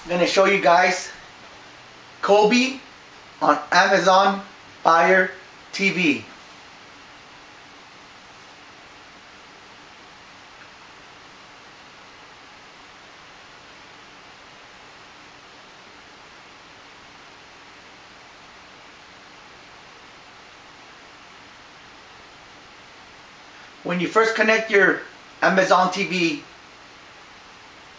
I'm going to show you guys Kodi on Amazon Fire TV. When you first connect your Amazon TV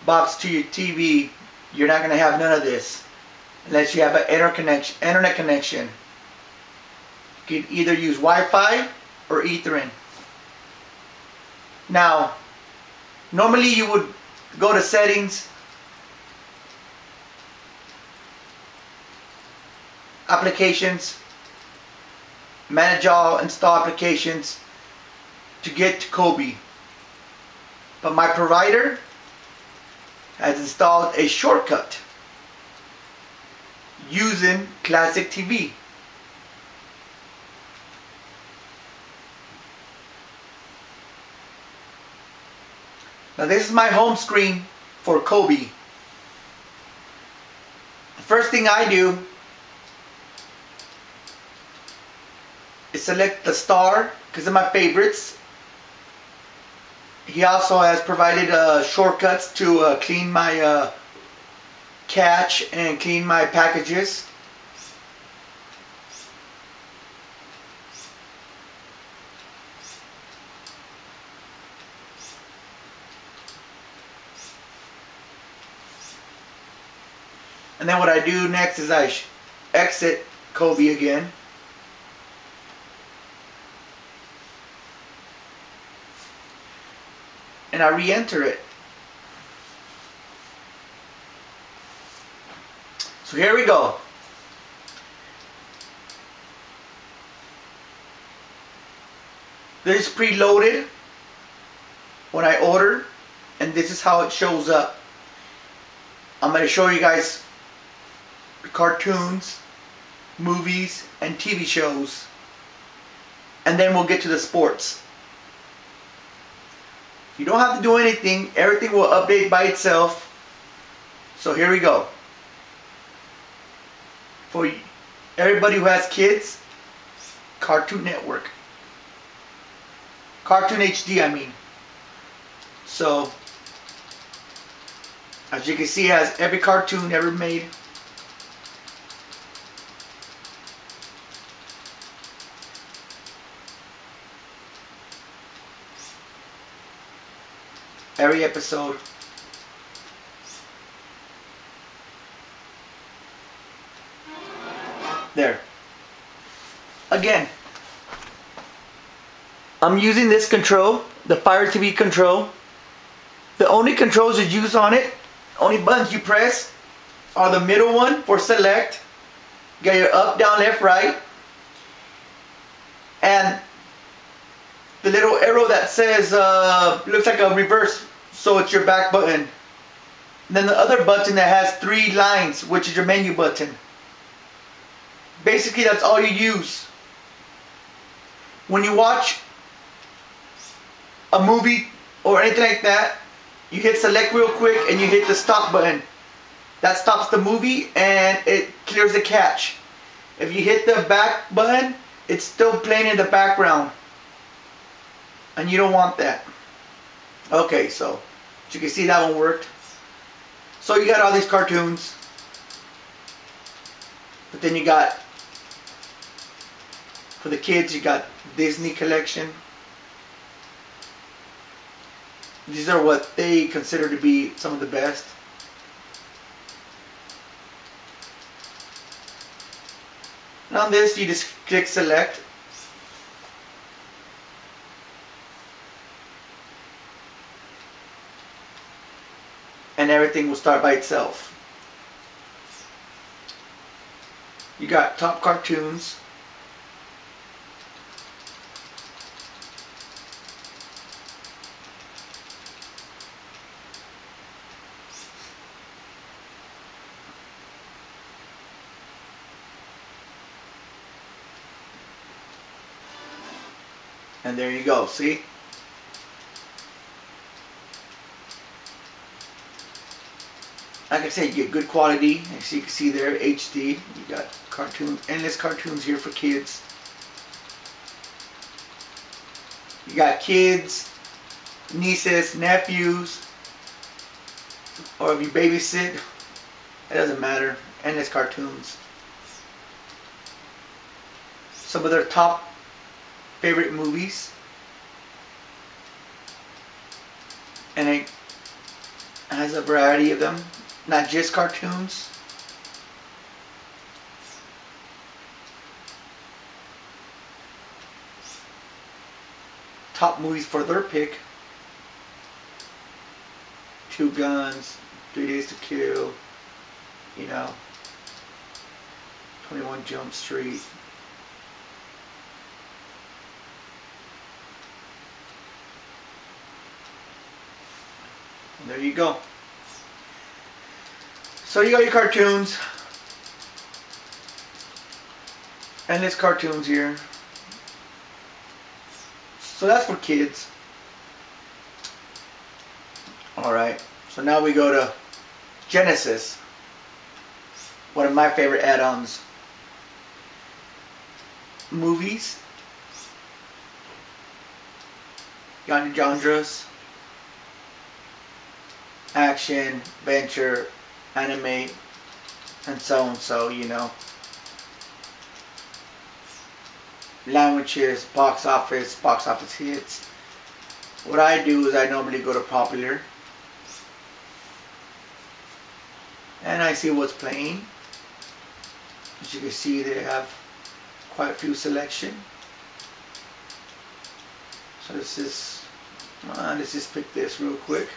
box to your TV, you're not going to have none of this unless you have an internet connection. You can either use Wi-Fi or Ethernet. Now, normally you would go to settings, applications, manage all install applications to get to Kodi. But my provider has installed a shortcut using Classic TV. Now this is my home screen for Kodi. The first thing I do is select the star because of my favorites. He also has provided shortcuts to clean my cache and clean my packages. And then what I do next is I exit Kodi again. And I re-enter it. So here we go. This is preloaded when I order, and this is how it shows up. I'm going to show you guys cartoons, movies, and TV shows, and then we'll get to the sports. You don't have to do anything. Everything will update by itself. So here we go. For everybody who has kids, Cartoon Network. Cartoon HD, I mean. So, as you can see, it has every cartoon ever made. Every episode. There. Again, I'm using this control, the Fire TV control. The only controls you use on it, only buttons you press, are the middle one for select. You got your up, down, left, right. And the little arrow that says, looks like a reverse, so it's your back button. And then the other button that has 3 lines, which is your menu button. Basically, that's all you use. When you watch a movie or anything like that, you hit select real quick and you hit the stop button. That stops the movie and it clears the cache. If you hit the back button, it's still playing in the background. And you don't want that. Okay, so as you can see, that one worked. So you got all these cartoons. But then you got, for the kids, you got Disney collection. These are what they consider to be some of the best. And on this, you just click select. And everything will start by itself. You got top cartoons. And there you go, see? Like I said, you get good quality. As you can see there, HD. You got cartoons, endless cartoons here for kids. You got kids, nieces, nephews, or if you babysit, it doesn't matter. Endless cartoons. Some of their top favorite movies. And it has a variety of them, not just cartoons. Top movies for their pick. Two Guns, 3 Days to Kill, you know, 21 Jump Street. And there you go. So you got your cartoons. Endless cartoons here. So that's for kids. Alright, so now we go to Genesis. One of my favorite add-ons. Movies. Got your genres. Action, adventure, anime, and so, you know. Languages, box office hits. What I do is I normally go to popular. And I see what's playing. As you can see, they have quite a few selection. So let's just pick this real quick.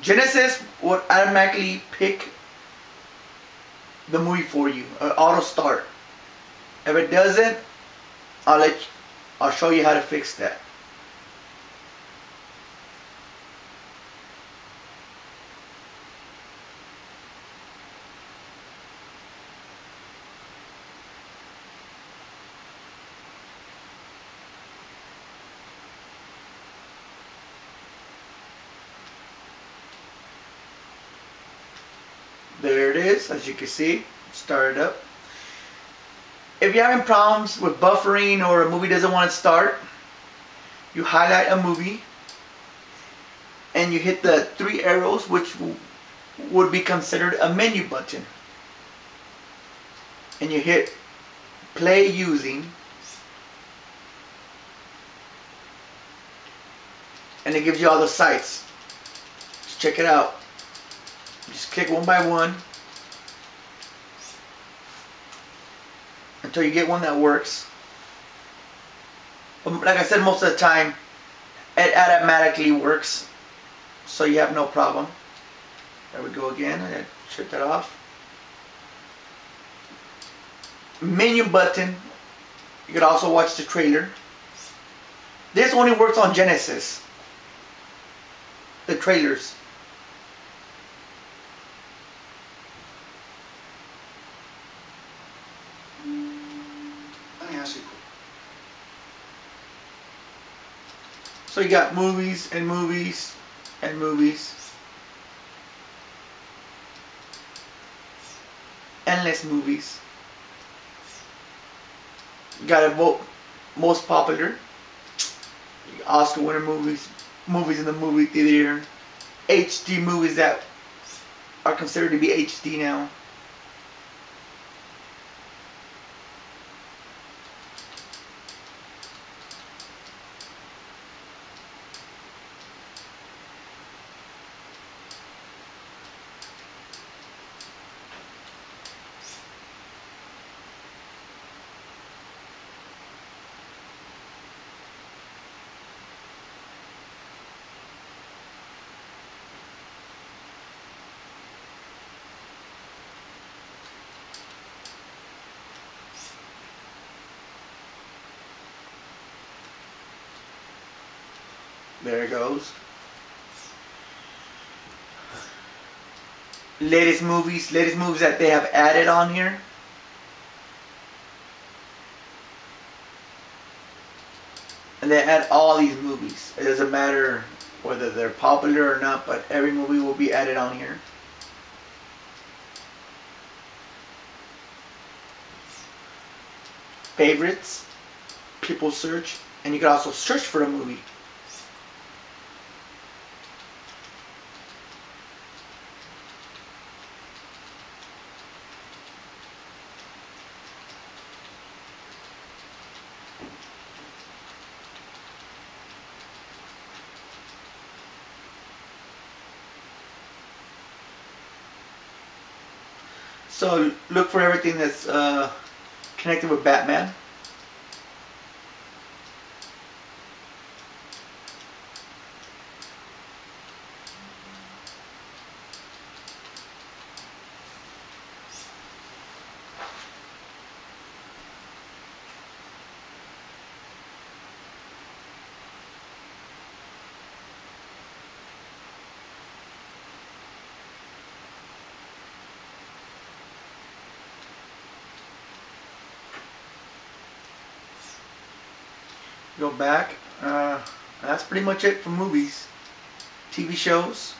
Genesis would automatically pick the movie for you, auto start. If it doesn't, I'll show you how to fix that. There it is, as you can see, started up. If you're having problems with buffering or a movie doesn't want to start, you highlight a movie and you hit the 3 arrows, which would be considered a menu button. And you hit play using, and it gives you all the sites. Just check it out. Just click one by one until you get one that works. But like I said, most of the time it automatically works, so you have no problem. There we go again. I gotta shut that off. Menu button. You could also watch the trailer. This only works on Genesis. The trailers. So you got movies and movies and movies. Endless movies. You gotta vote most popular. Oscar winner movies. Movies in the movie theater. HD movies that are considered to be HD now. There it goes. Latest movies that they have added on here. And they add all these movies. It doesn't matter whether they're popular or not, but every movie will be added on here. Favorites, people search, and you can also search for a movie. So look for everything that's connected with Batman. Go back. That's pretty much it for movies. TV shows.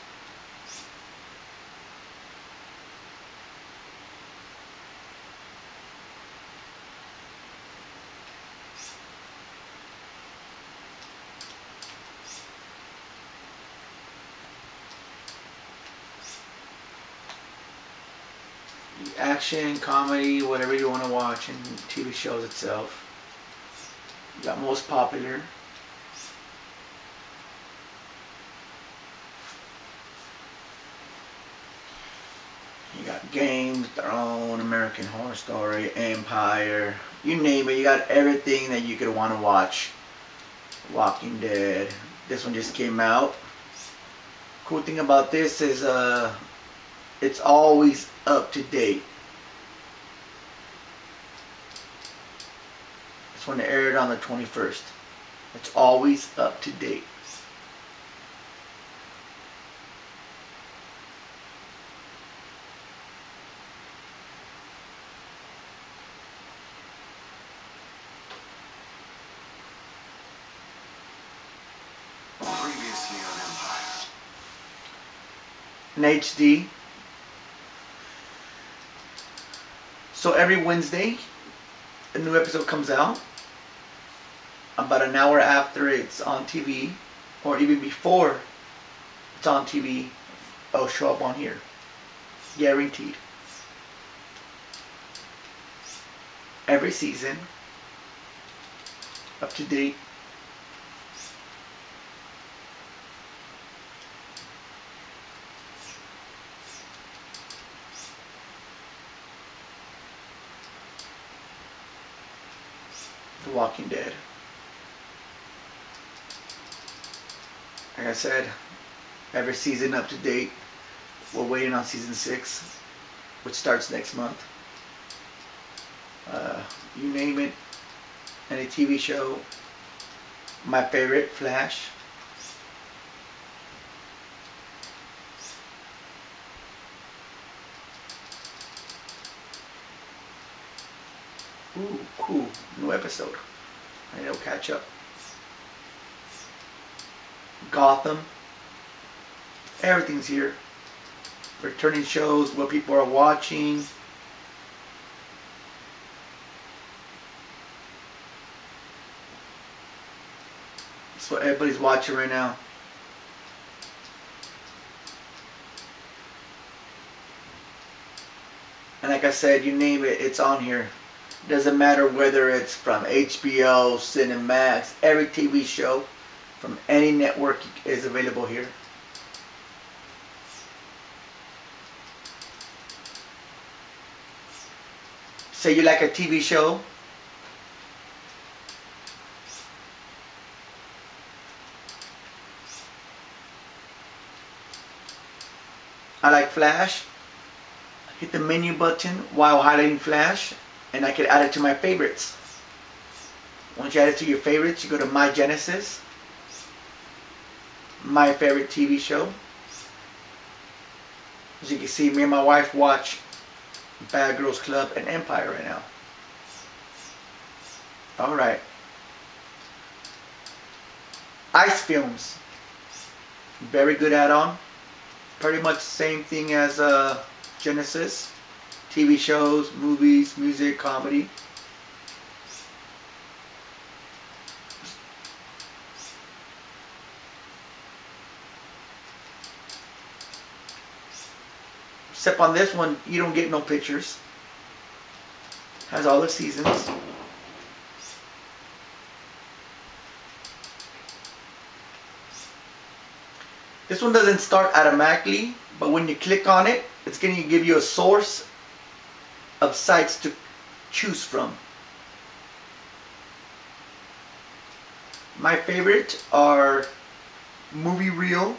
Action, comedy, whatever you want to watch, and TV shows itself. You got most popular. You got Games, Throne, American Horror Story, Empire, you name it. You got everything that you could want to watch. Walking Dead. This one just came out. Cool thing about this is it's always up to date. This one aired on the 21st. It's always up to date. Previously on Empire. In HD. So every Wednesday, a new episode comes out. About an hour after it's on TV, or even before it's on TV, it'll show up on here. Guaranteed. Every season, up to date. The Walking Dead. Like I said, every season up to date. We're waiting on season 6, which starts next month. You name it, any TV show. My favorite, Flash. Ooh, cool. New episode. I need to catch up. Gotham. Everything's here. Returning shows, what people are watching. That's what everybody's watching right now. And like I said, you name it, it's on here. Doesn't matter whether it's from HBO, Cinemax, every TV show from any network is available here. Say you like a TV show. I like Flash. Hit the menu button while highlighting Flash, and I can add it to my favorites. Once you add it to your favorites, you go to My Genesis, my favorite TV show. As you can see, me and my wife watch Bad Girls Club and Empire right now. Alright. Ice films. Very good add-on. Pretty much the same thing as Genesis. TV shows, movies, music, comedy. Except on this one, you don't get no pictures. Has all the seasons. This one doesn't start automatically, but when you click on it, it's going to give you a source of sites to choose from. My favorite are Movie Reel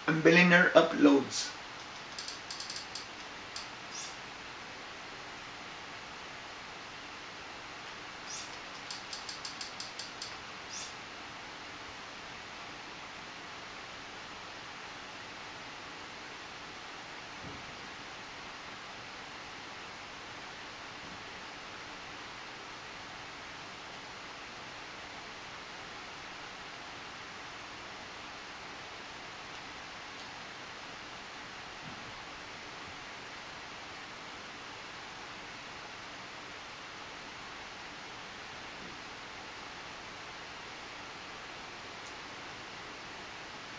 and Billionaire Uploads.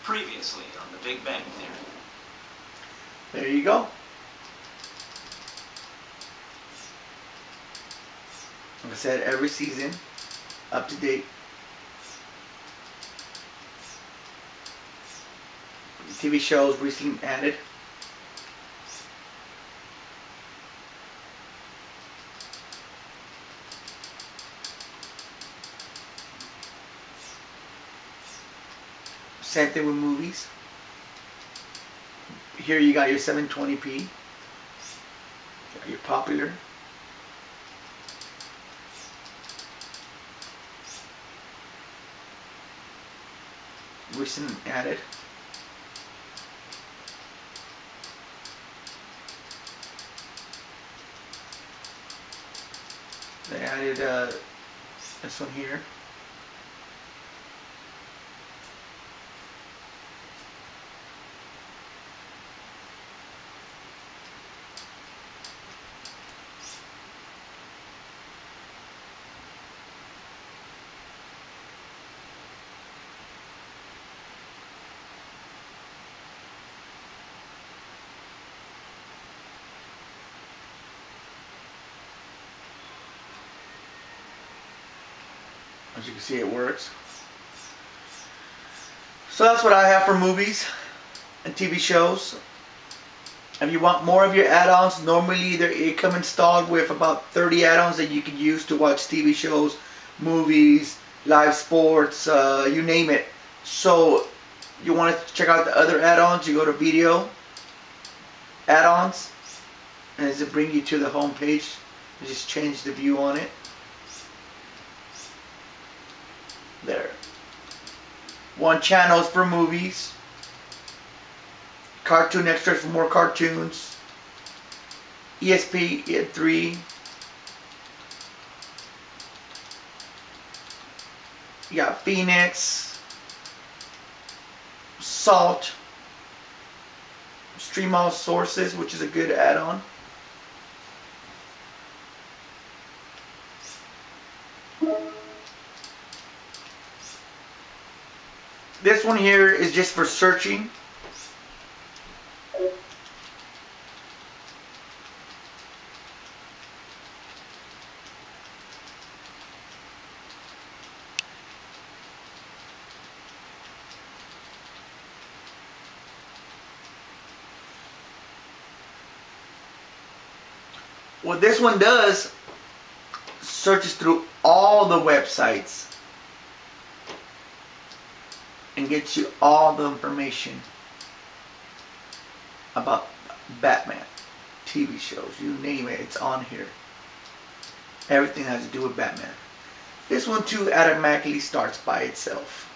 Previously on The Big Bang Theory. There you go. Like I said, every season, up to date. TV shows recently added. Same thing with movies. Here you got your 720p. Got your popular. Recent added. They added this one here. As you can see, it works. So that's what I have for movies and TV shows. If you want more of your add-ons, normally they come installed with about 30 add-ons that you can use to watch TV shows, movies, live sports, you name it. So you want to check out the other add-ons, you go to video, add-ons, and it'll bring you to the home page. You just change the view on it. There. One channels for movies. Cartoon extras for more cartoons. ESP3. You got Phoenix. Salt. Stream all sources, which is a good add-on. This one here is just for searching. What this one does, searches through all the websites and gets you all the information about Batman, TV shows, you name it, it's on here. Everything has to do with Batman. This one too automatically starts by itself.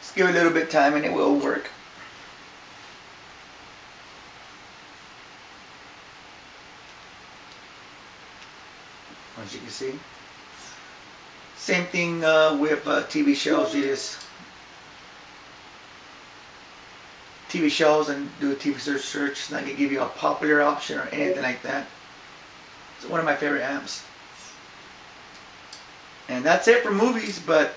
Just give it a little bit of time and it will work. As you can see. Same thing with TV shows. You just TV shows and do a TV search. It's not gonna give you a popular option or anything like that. It's one of my favorite apps. And that's it for movies, but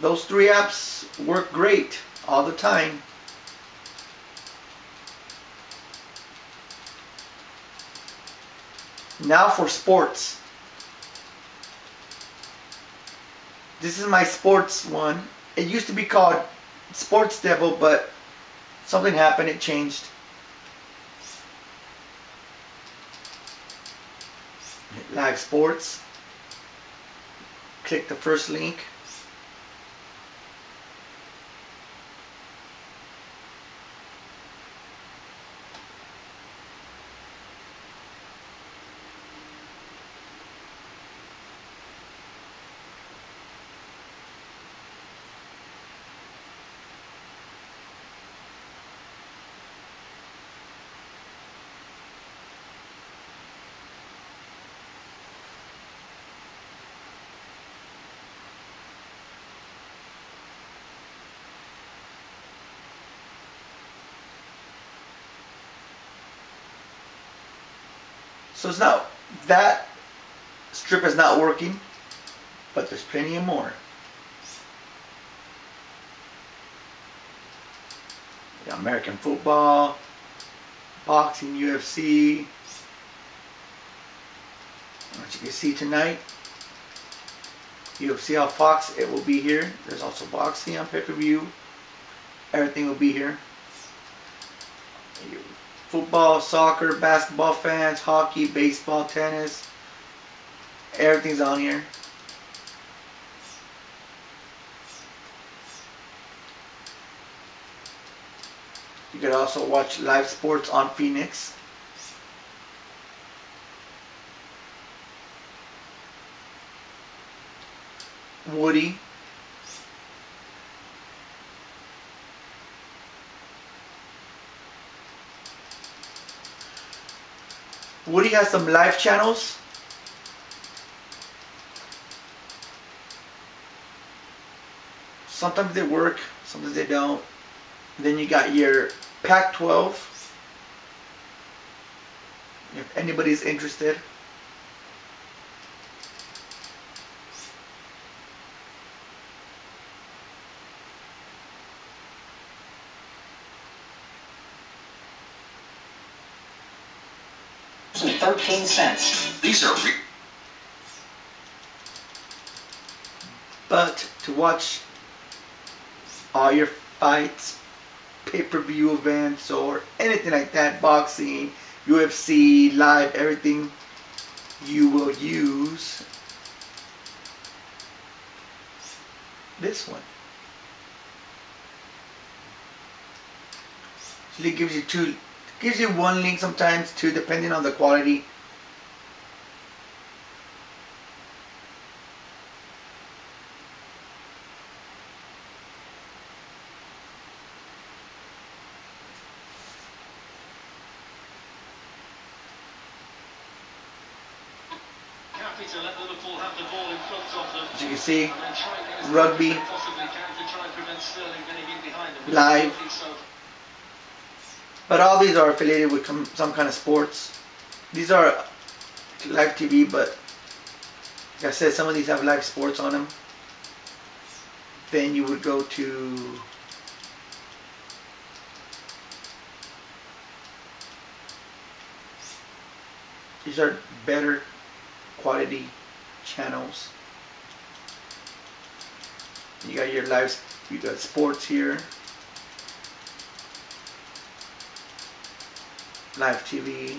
those three apps work great all the time. Now for sports. This is my sports one. It used to be called Sports Devil, but something happened, it changed. Hit live sports. Click the first link. So it's not, that strip is not working, but there's plenty of more. You got American football, boxing, UFC. What you can see tonight, UFC on Fox, it will be here. There's also boxing on pay-per-view. Everything will be here. Football, soccer, basketball fans, hockey, baseball, tennis. Everything's on here. You can also watch live sports on Phoenix. Woody. Woody has some live channels. Sometimes they work, sometimes they don't. Then you got your Pac-12. If anybody's interested. $0.13. These are But to watch all your fights, pay-per-view events, or anything like that, boxing, UFC, live, everything, you will use this one. So it gives you two. Gives you one link sometimes, two, depending on the quality. As you can see, rugby, live. But all these are affiliated with some kind of sports. These are live TV, but like I said, some of these have live sports on them. Then you would go to These are better quality channels. You got your live, you got sports here, live TV,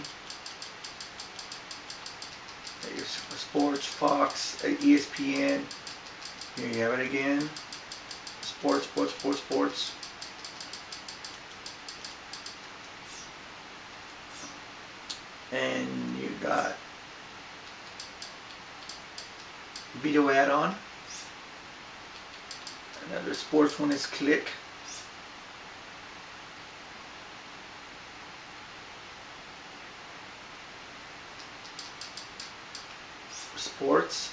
your sports, Fox, ESPN. Here you have it again. Sports, sports, sports, sports. And you got video add-on. Another sports one is Click. Sports.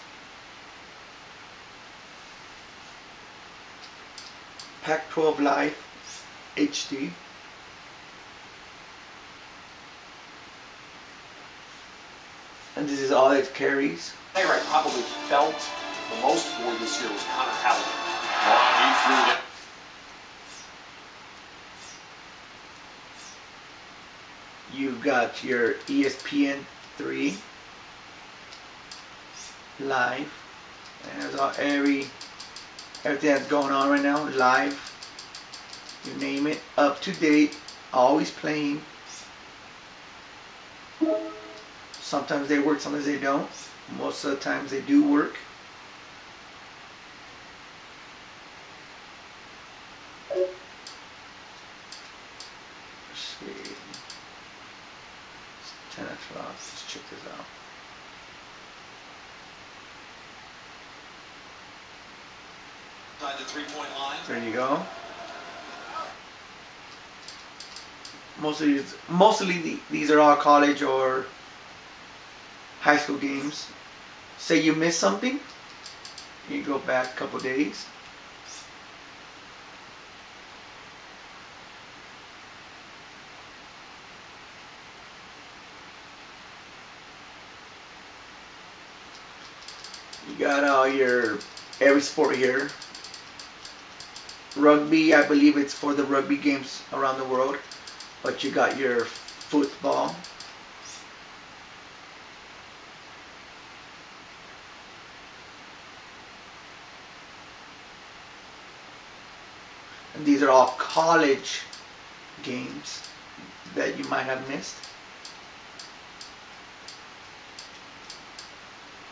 Pac-12 Live HD. And this is all it carries. Playwright probably felt the most for this year was Connor Howard. He threw it. You got your ESPN 3 live. And there's all, everything that's going on right now live. You name it, up to date, always playing. Sometimes they work, sometimes they don't. Most of the times they do work. Let's see. It's 10 o'clock. Let's check this out. Inside the three-point line. There you go. Mostly these are all college or high school games. Say you miss something, you go back a couple days. You got all your every sport here. Rugby, I believe it's for the rugby games around the world. But you got your football. And these are all college games that you might have missed.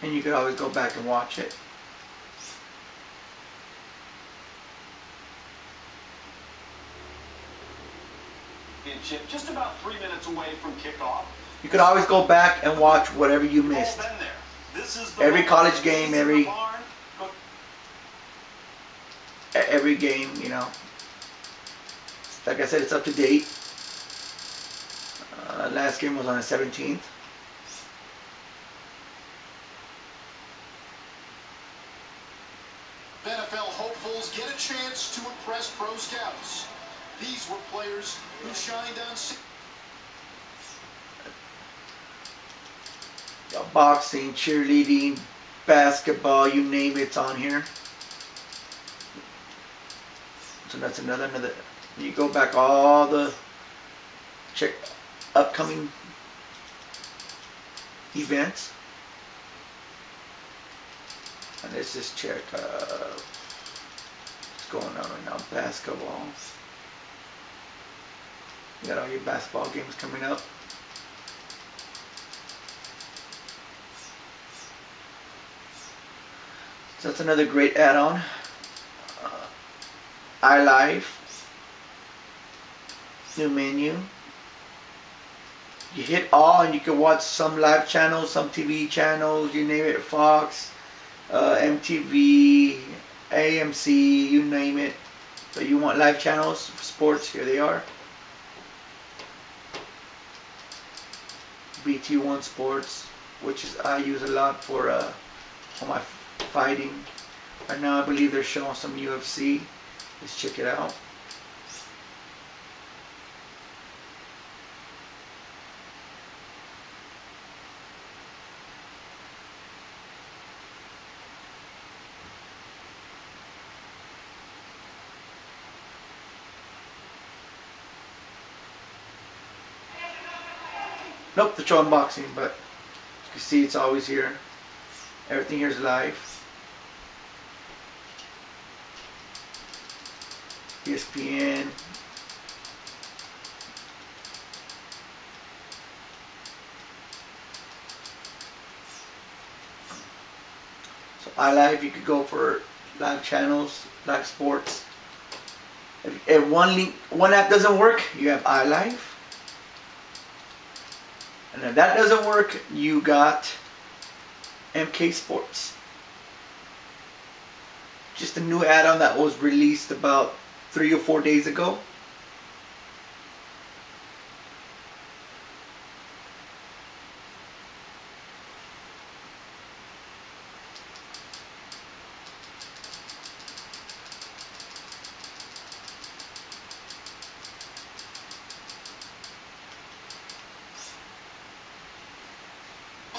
And you could always go back and watch it. Just about 3 minutes away from kickoff. You could always go back and watch whatever you missed. Every college game, every game, you know. Like I said, it's up to date. Last game was on the 17th. NFL hopefuls get a chance to impress pro scouts. These were players who shined on. Boxing, cheerleading, basketball, you name it's on here. So that's another. You go back all the check upcoming events. And let's just check what's going on right now. Basketball. You got all your basketball games coming up. So that's another great add-on. iLife. New menu. You hit all and you can watch some live channels, some TV channels, you name it, Fox, MTV, AMC, you name it. So you want live channels for sports, here they are. BT1 Sports, which is I use a lot for all my fighting. Right now I believe they're showing some UFC. Let's check it out. Nope, they're showing boxing, but You see, it's always here. Everything here is live. ESPN. So iLive, you could go for live channels, live sports. If one app doesn't work, you have iLive. And if that doesn't work, you got MK Sports. Just a new add-on that was released about 3 or 4 days ago.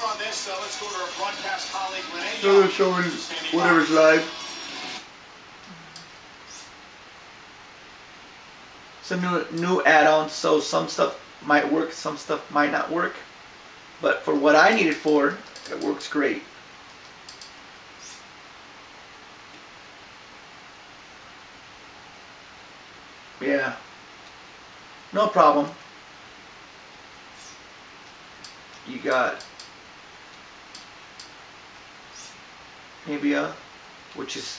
On this, let's go to our broadcast colleague, Renee. So they're showing whatever's live. Some new add-ons, so some stuff might work, some stuff might not work. But for what I need it for, it works great. Yeah. No problem. You got Nibia, which is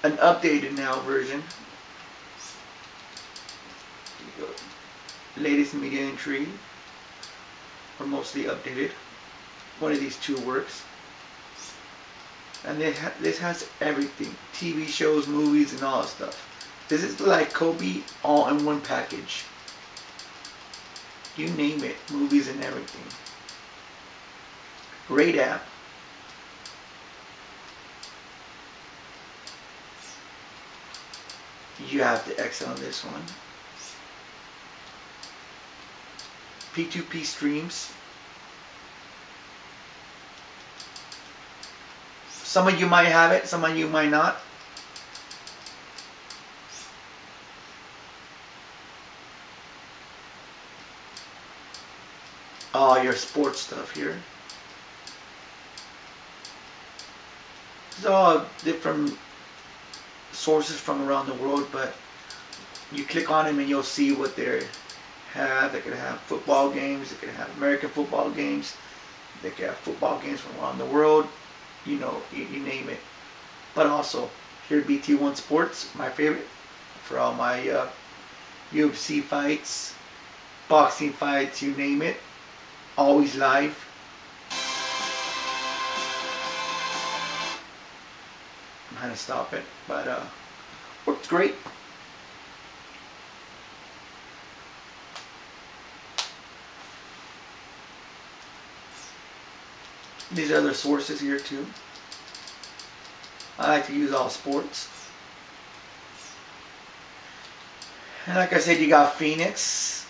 an updated now version. You go. Latest media entry, or mostly updated. One of these two works. And this has everything. TV shows, movies, and all that stuff. This is like Kodi all in one package. You name it, movies and everything. Great app. You have to exit on this one. P2P streams. Some of you might have it, some of you might not. All your sports stuff here. It's all different sources from around the world, but you click on them and you'll see what they have. They could have football games, they could have American football games, they could have football games from around the world, you know, you name it. But also, here BT1 Sports, my favorite, for all my UFC fights, boxing fights, you name it, always live. I'm trying to stop it, but works great. These are other sources here too. I like to use all sports. And like I said, you got Phoenix.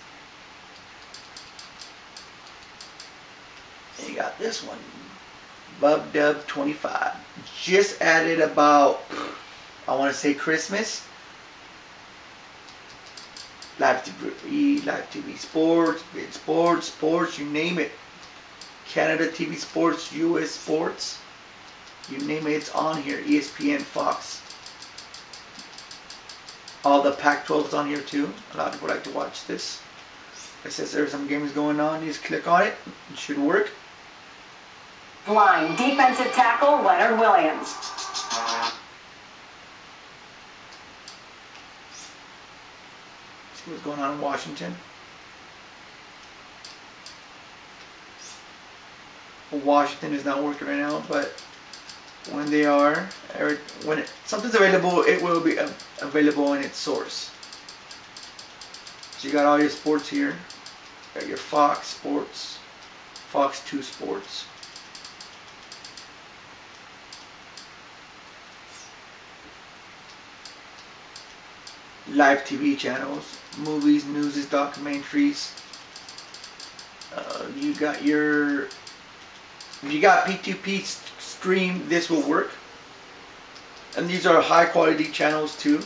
And you got this one. Bub Dub 25. Just added about, I want to say Christmas. Live TV sports, big sports, you name it. Canada TV sports, US sports, you name it, it's on here. ESPN, Fox. All the Pac-12 is on here too. A lot of people like to watch this. It says there's some games going on. You just click on it. It should work. Line defensive tackle Leonard Williams. See what's going on in Washington. Washington is not working right now, but when they are, when something's available, it will be available in its source. So you got all your sports here. You got your Fox Sports, Fox 2 Sports. Live TV channels, movies, news, documentaries. You got your, if you got P2P stream, this will work. And these are high quality channels too.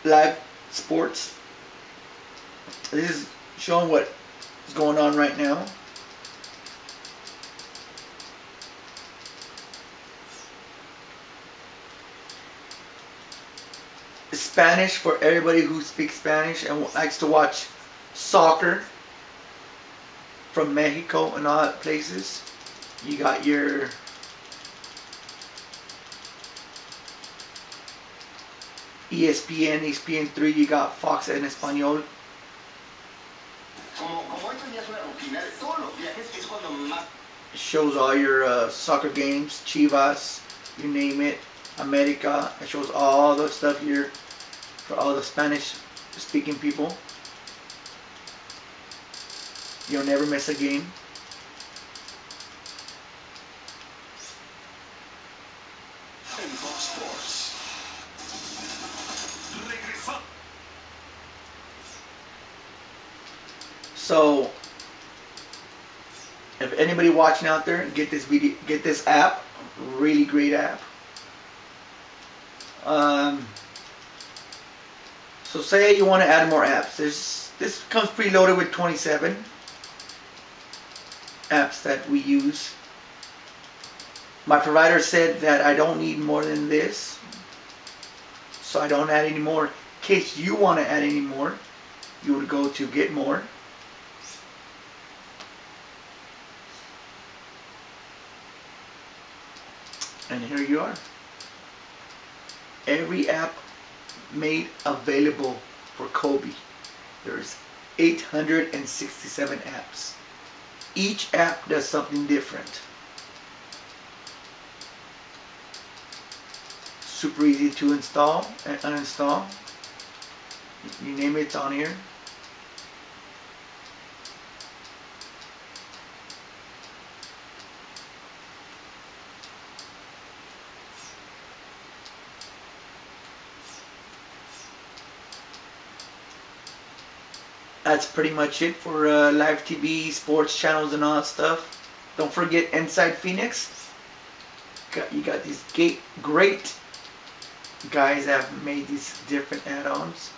Live sports. This is showing what is going on right now. Spanish for everybody who speaks Spanish and likes to watch soccer from Mexico and all that places. You got your ESPN, ESPN3, you got Fox en Español. It shows all your soccer games, Chivas, you name it, America. It shows all the stuff here for all the Spanish speaking people. You'll never miss a game. So, if anybody watching out there, get this video, get this app, really great app. So say you want to add more apps. This comes preloaded with 27 apps that we use. My provider said that I don't need more than this, so I don't add any more. In case you want to add any more, you would go to get more. And here you are. Every app made available for kodi. There's 867 apps. Each app does something different. Super easy to install and uninstall. You name it, it's on here. That's pretty much it for live TV, sports channels, and all that stuff. Don't forget Inside Phoenix. You got these great guys that have made these different add-ons.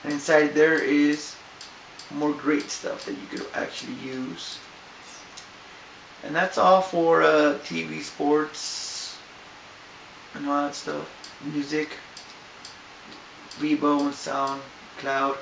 And inside there is more great stuff that you could actually use. And that's all for TV, sports, and all that stuff. Music, Vevo and SoundCloud.